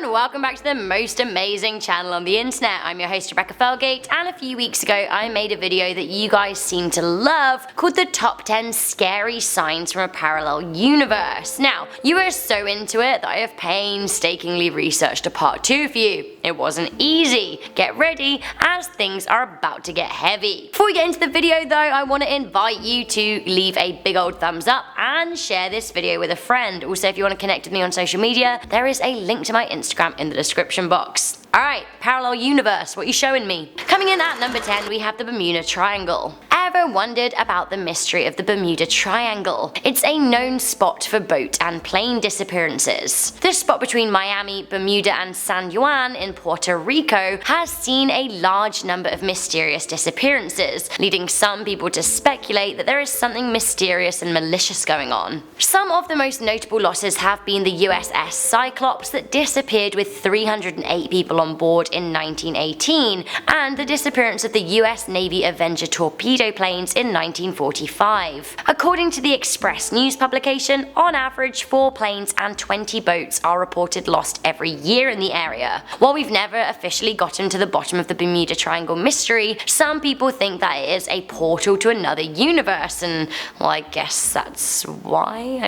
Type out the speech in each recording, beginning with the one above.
and welcome back to the most amazing channel on the internet. I'm your host Rebecca Felgate, and a few weeks ago I made a video that you guys seem to love called the top 10 scary signs from a parallel universe. Now, you were so into it that I have painstakingly researched a part 2 for you. It wasn't easy. Get ready as things are about to get heavy. Before we get into the video though, I want to invite you to leave a big old thumbs up and share this video with a friend. Also, if you want to connect with me on social media, there is a link to my Instagram in the description box. Alright, parallel universe, what are you showing me? Coming in at number 10, we have the Bermuda Triangle. Ever wondered about the mystery of the Bermuda Triangle? It's a known spot for boat and plane disappearances. This spot between Miami, Bermuda and San Juan in Puerto Rico has seen a large number of mysterious disappearances, leading some people to speculate that there is something mysterious and malicious going on. Some of the most notable losses have been the USS Cyclops that disappeared with 308 people on board in 1918, and the disappearance of the US Navy Avenger torpedo planes in 1945. According to the Express news publication, on average 4 planes and 20 boats are reported lost every year in the area. While we've never officially gotten to the bottom of the Bermuda Triangle mystery, some people think that it is a portal to another universe, and well, I guess that's why.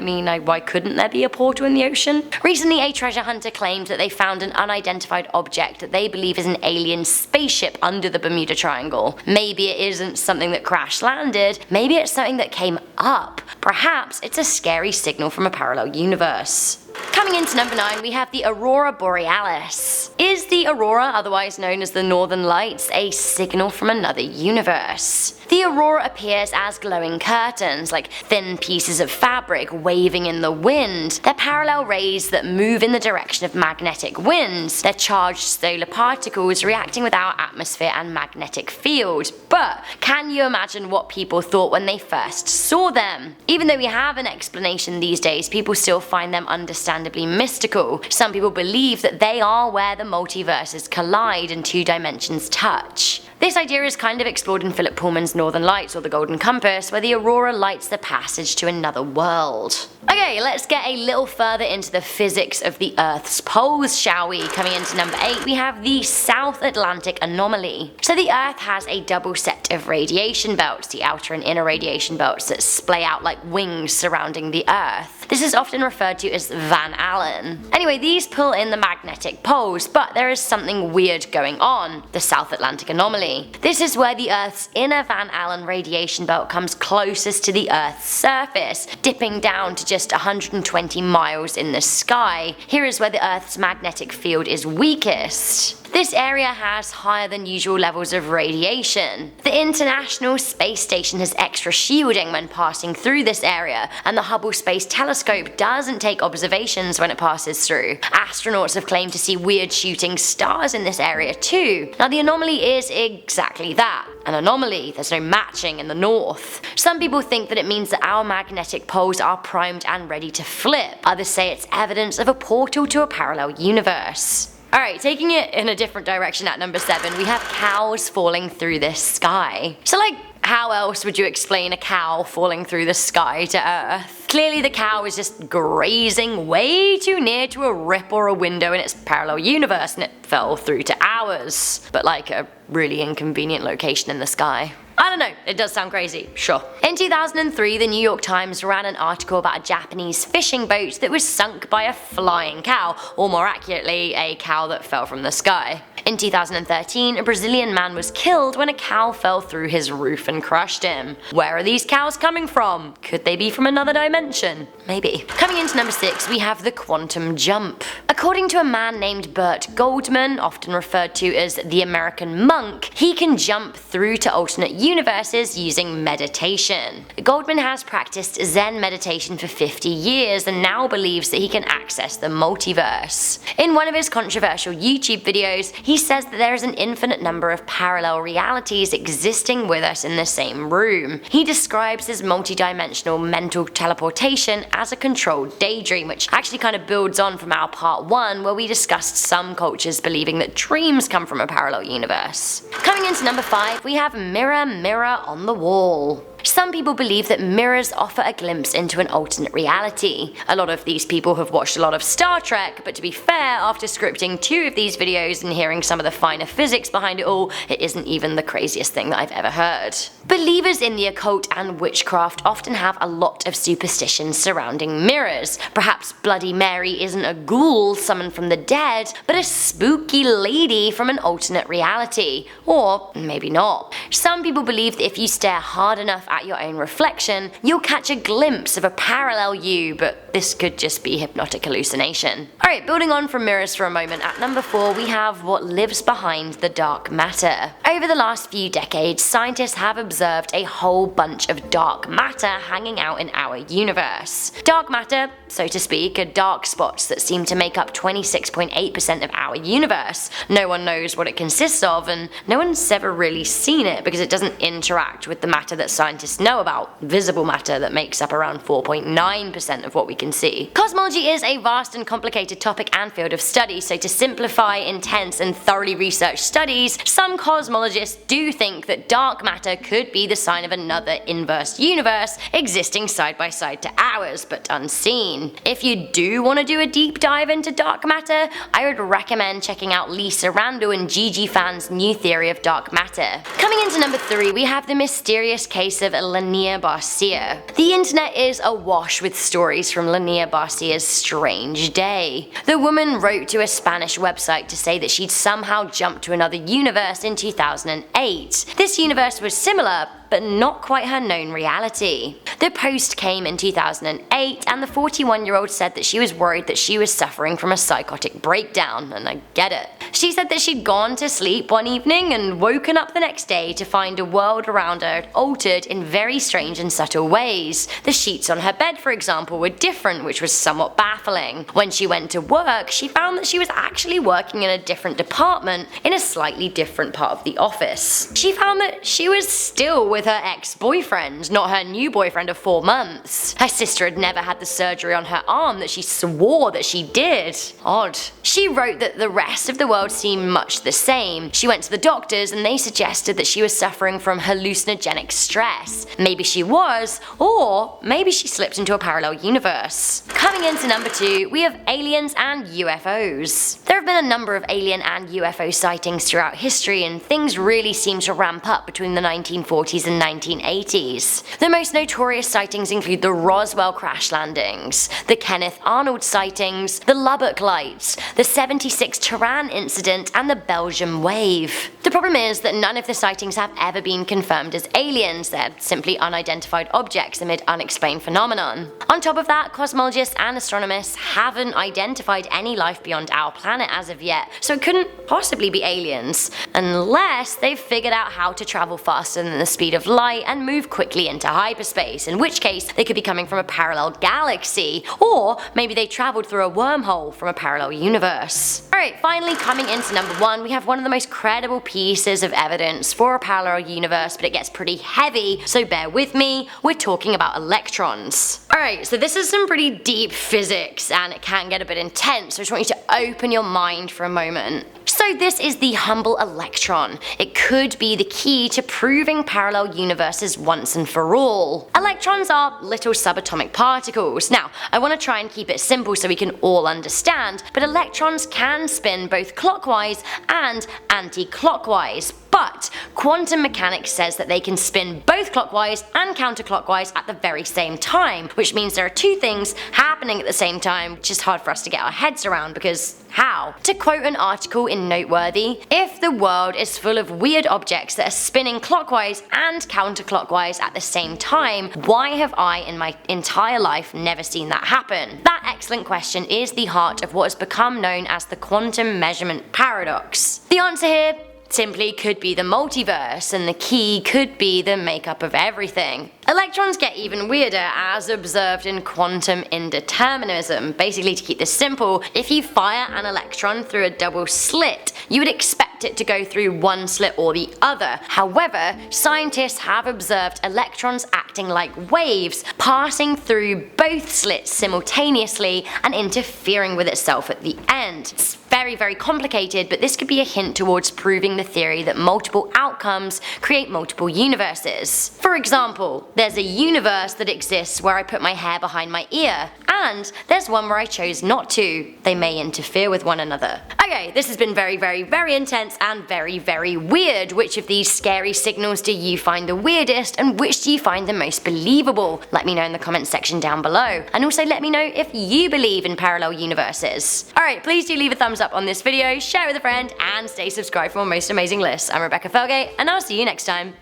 Why couldn't there be a portal in the ocean? Recently, a treasure hunter claimed that they found an unidentified object that they believe is an alien spaceship under the Bermuda Triangle. Maybe it isn't something that crash landed, maybe it's something that came up. Perhaps it's a scary signal from a parallel universe. Coming into number 9, we have the Aurora Borealis. Is the aurora, otherwise known as the Northern Lights, a signal from another universe? The aurora appears as glowing curtains, like thin pieces of fabric waving in the wind. They're parallel rays that move in the direction of magnetic winds. They're charged solar particles reacting with our atmosphere and magnetic field. But can you imagine what people thought when they first saw them? Even though we have an explanation these days, people still find them understandably mystical. Some people believe that they are where the multiverses collide and 2 dimensions touch. This idea is kind of explored in Philip Pullman's Northern Lights or the Golden Compass, where the aurora lights the passage to another world. Okay, let's get a little further into the physics of the Earth's poles, shall we? Coming into number 8, we have the South Atlantic Anomaly. So the Earth has a double set of radiation belts, the outer and inner radiation belts that splay out like wings surrounding the Earth. This is often referred to as Van Allen. Anyway, these pull in the magnetic poles, but there is something weird going on, the South Atlantic Anomaly. This is where the Earth's inner Van Allen radiation belt comes closest to the Earth's surface, dipping down to just 120 miles in the sky. Here is where the Earth's magnetic field is weakest. This area has higher than usual levels of radiation. The International Space Station has extra shielding when passing through this area, and the Hubble Space Telescope doesn't take observations when it passes through. Astronauts have claimed to see weird shooting stars in this area too. Now the anomaly is exactly that, an anomaly. There's no matching in the north. Some people think that it means that our magnetic poles are primed and ready to flip. Others say it's evidence of a portal to a parallel universe. Alright, taking it in a different direction at number 7, we have cows falling through this sky. So how else would you explain a cow falling through the sky to Earth? Clearly the cow is just grazing way too near to a rip or a window in its parallel universe and it fell through to ours. But a really inconvenient location in the sky. I don't know, it does sound crazy, sure. In 2003, the New York Times ran an article about a Japanese fishing boat that was sunk by a flying cow, or more accurately, a cow that fell from the sky. In 2013, a Brazilian man was killed when a cow fell through his roof and crushed him. Where are these cows coming from? Could they be from another dimension? Maybe. Coming into number 6, we have the quantum jump. According to a man named Burt Goldman, often referred to as the American monk, he can jump through to alternate universes using meditation. Goldman has practiced Zen meditation for 50 years and now believes that he can access the multiverse. In one of his controversial YouTube videos, he says that there is an infinite number of parallel realities existing with us in the same room. He describes his multi-dimensional mental teleportation as a controlled daydream, which actually kind of builds on from our part 1 where we discussed some cultures believing that dreams come from a parallel universe. Coming into number 5, we have Mirror, Mirror on the Wall. Some people believe that mirrors offer a glimpse into an alternate reality. A lot of these people have watched a lot of Star Trek, but to be fair, after scripting 2 of these videos and hearing some of the finer physics behind it all, it isn't even the craziest thing that I've ever heard. Believers in the occult and witchcraft often have a lot of superstitions surrounding mirrors. Perhaps Bloody Mary isn't a ghoul summoned from the dead, but a spooky lady from an alternate reality. Or maybe not. Some people believe that if you stare hard enough at your own reflection, you'll catch a glimpse of a parallel you, but this could just be hypnotic hallucination. Alright, building on from mirrors for a moment, at number 4 we have what lives behind the dark matter. Over the last few decades, scientists have observed a whole bunch of dark matter hanging out in our universe. Dark matter, so to speak, are dark spots that seem to make up 26.8% of our universe. No one knows what it consists of, and no one's ever really seen it because it doesn't interact with the matter that scientists know about, visible matter that makes up around 4.9% of what we can see. Cosmology is a vast and complicated topic and field of study, so to simplify intense and thoroughly researched studies, some cosmologists do think that dark matter could be the sign of another inverse universe existing side by side to ours, but unseen. If you do want to do a deep dive into dark matter, I would recommend checking out Lisa Randall and Gigi Fan's new theory of dark matter. Coming into number 3, we have the mysterious case of Linnea Barcia. The internet is awash with stories from Linnea Barcia's strange day. The woman wrote to a Spanish website to say that she'd somehow jumped to another universe in 2008. This universe was similar, but not quite her known reality. The post came in 2008, and the 41-year-old said that she was worried that she was suffering from a psychotic breakdown, and I get it. She said that she'd gone to sleep one evening and woken up the next day to find a world around her altered in very strange and subtle ways. The sheets on her bed, for example, were different, which was somewhat baffling. When she went to work, she found that she was actually working in a different department in a slightly different part of the office. She found that she was still with her ex-boyfriend, not her new boyfriend of 4 months. Her sister had never had the surgery on her arm that she swore that she did. Odd. She wrote that the rest of the world seemed much the same. She went to the doctors and they suggested that she was suffering from hallucinogenic stress. Maybe she was, or maybe she slipped into a parallel universe. Coming into number 2, we have aliens and UFOs. There have been a number of alien and UFO sightings throughout history, and things really seem to ramp up between the 1940s and 1980s. The most notorious sightings include the Roswell crash landings, the Kenneth Arnold sightings, the Lubbock lights, the 76 Tehran incident, and the Belgium wave. The problem is that none of the sightings have ever been confirmed as aliens. They're simply unidentified objects amid unexplained phenomenon. On top of that, cosmologists and astronomers haven't identified any life beyond our planet as of yet, so it couldn't possibly be aliens, unless they've figured out how to travel faster than the speed of light and move quickly into hyperspace, in which case they could be coming from a parallel galaxy, or maybe they traveled through a wormhole from a parallel universe. Alright, finally coming into number 1, we have one of the most credible pieces of evidence for a parallel universe, but it gets pretty heavy, so bear with me, we're talking about electrons. Alright, so this is some pretty deep physics and it can get a bit intense, so I just want you to open your mind for a moment. So this is the humble electron. It could be the key to proving parallel universes once and for all. Electrons are little subatomic particles. Now, I want to try and keep it simple so we can all understand, but electrons can spin both clockwise and anti-clockwise. But quantum mechanics says that they can spin both clockwise and counterclockwise at the very same time, which means there are two things happening at the same time, which is hard for us to get our heads around because how? To quote an article in Noteworthy, if the world is full of weird objects that are spinning clockwise and counterclockwise at the same time, why have I in my entire life never seen that happen? That excellent question is the heart of what has become known as the quantum measurement paradox. The answer here simply could be the multiverse, and the key could be the makeup of everything. Electrons get even weirder as observed in quantum indeterminism. Basically, to keep this simple, if you fire an electron through a double slit, you would expect it to go through one slit or the other. However, scientists have observed electrons acting like waves, passing through both slits simultaneously and interfering with itself at the end. It's very, very complicated, but this could be a hint towards proving the theory that multiple outcomes create multiple universes. For example, There's a universe that exists where I put my hair behind my ear, and there's one where I chose not to. They may interfere with one another. Okay, this has been very, very, very intense and very, very weird. Which of these scary signals do you find the weirdest, and which do you find the most believable? Let me know in the comments section down below, and also let me know if you believe in parallel universes. Alright, please do leave a thumbs up on this video, share with a friend, and stay subscribed for more most amazing lists. I'm Rebecca Felgate, and I'll see you next time.